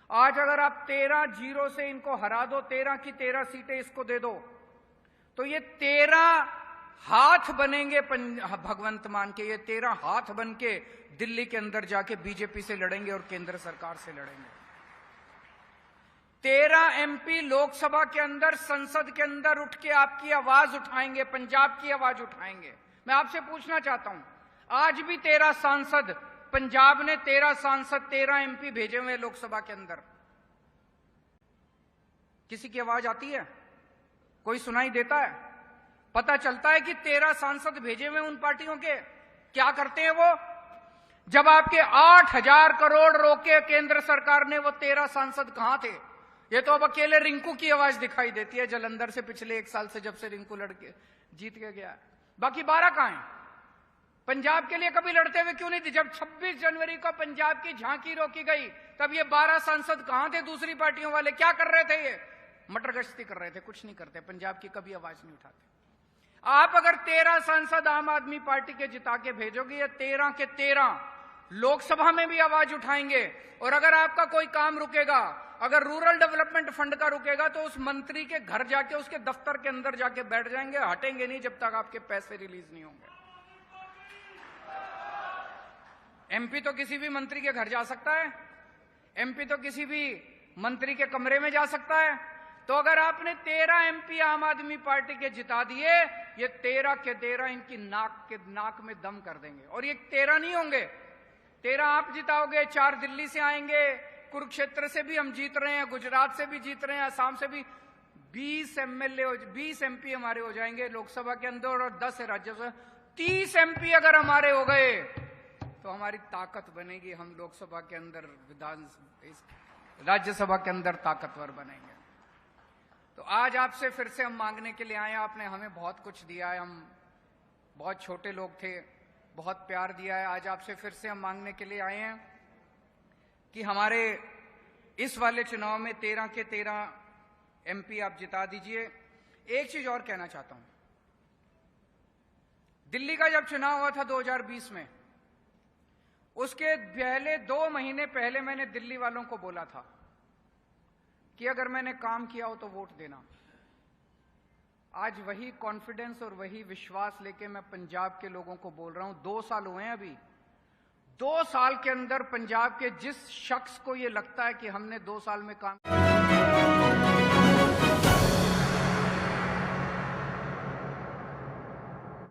आज अगर आप 13-0 से इनको हरा दो, 13 की 13 सीटें इसको दे दो, तो ये 13 हाथ बनेंगे भगवंत मान के, ये 13 हाथ बन के दिल्ली के अंदर जाके बीजेपी से लड़ेंगे और केंद्र सरकार से लड़ेंगे। 13 एमपी लोकसभा के अंदर, संसद के अंदर उठ के आपकी आवाज उठाएंगे, पंजाब की आवाज उठाएंगे। मैं आपसे पूछना चाहता हूं, आज भी 13 सांसद, पंजाब ने 13 सांसद, 13 एमपी भेजे हुए लोकसभा के अंदर, किसी की आवाज आती है? कोई सुनाई देता है? पता चलता है कि 13 सांसद भेजे हुए उन पार्टियों के क्या करते हैं वो? जब आपके 8,000 करोड़ रोके केंद्र सरकार ने, वो 13 सांसद कहां थे? ये तो अब अकेले रिंकू की आवाज दिखाई देती है जलंधर से, पिछले 1 साल से जब से रिंकू लड़के जीत के गया। बाकी 12 कहां हैं? पंजाब के लिए कभी लड़ते हुए क्यों नहीं थे? जब 26 जनवरी को पंजाब की झांकी रोकी गई, तब ये 12 सांसद कहां थे? दूसरी पार्टियों वाले क्या कर रहे थे? ये मटर गश्ती कर रहे थे, कुछ नहीं करते, पंजाब की कभी आवाज नहीं उठाते। आप अगर 13 सांसद आम आदमी पार्टी के जिता के भेजोगे, ये 13 के 13 लोकसभा में भी आवाज उठाएंगे। और अगर आपका कोई काम रुकेगा, अगर रूरल डेवलपमेंट फंड का रुकेगा, तो उस मंत्री के घर जाके, उसके दफ्तर के अंदर जाके बैठ जाएंगे, हटेंगे नहीं जब तक आपके पैसे रिलीज नहीं होंगे। एमपी तो किसी भी मंत्री के घर जा सकता है, एमपी तो किसी भी मंत्री के कमरे में जा सकता है। तो अगर आपने 13 एमपी आम आदमी पार्टी के जिता दिए, ये 13 के 13 इनकी नाक में दम कर देंगे। और ये 13 नहीं होंगे, 13 आप जिताओगे, 4 दिल्ली से आएंगे, कुरुक्षेत्र से भी हम जीत रहे हैं, गुजरात से भी जीत रहे हैं, असम से भी 20 एमएलए, 20 एमपी हमारे हो जाएंगे लोकसभा के अंदर, और 10 राज्यसभा। 30 एमपी अगर हमारे हो गए तो हमारी ताकत बनेगी, हम लोकसभा के अंदर, राज्यसभा के अंदर ताकतवर बनेंगे। तो आज आपसे फिर से हम मांगने के लिए आए हैं। आपने हमें बहुत कुछ दिया है, हम बहुत छोटे लोग थे, बहुत प्यार दिया है। आज आपसे फिर से हम मांगने के लिए आए हैं कि हमारे इस वाले चुनाव में 13 के 13 एमपी आप जिता दीजिए। एक चीज और कहना चाहता हूं, दिल्ली का जब चुनाव हुआ था 2020 में, उसके पहले 2 महीने पहले मैंने दिल्ली वालों को बोला था कि अगर मैंने काम किया हो तो वोट देना। आज वही कॉन्फिडेंस और वही विश्वास लेके मैं पंजाब के लोगों को बोल रहा हूं। 2 साल हुए हैं अभी, 2 साल के अंदर पंजाब के जिस शख्स को ये लगता है कि हमने 2 साल में काम